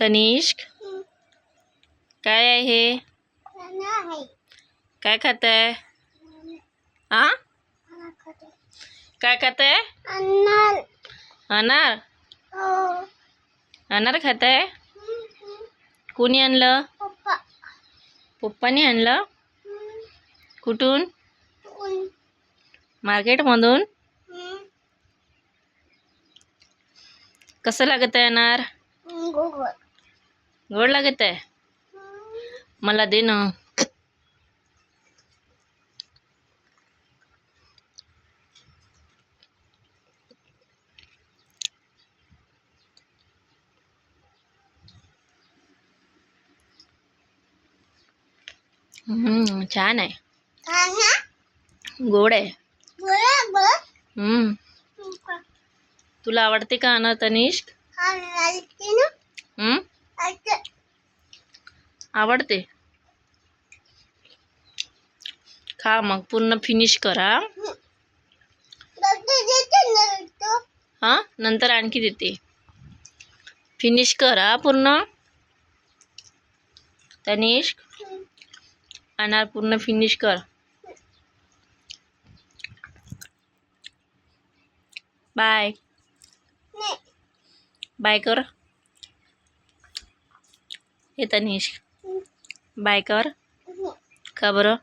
तनिष्क काय आहे हे? काय खात आहे? आ काय खात आहे? अनार. अनार खात आहे? कोणी आणलं? पप्पानी आणलं. कुठून? मार्केटमधून. कसं लागत आहे अनार? गोड लागत आहे. मला दे ना. छान आहे. गोड आहे. तुला आवडते का अनार तनिष्क? आवडते. खा मग पूर्ण फिनिश करा. हा नंतर आणखी देते. फिनिश करा पूर्ण. तनिष्क अनार पूर्ण फिनिश कर. बाय बाय कर. हे तनिष्क बाय कर. का बरं?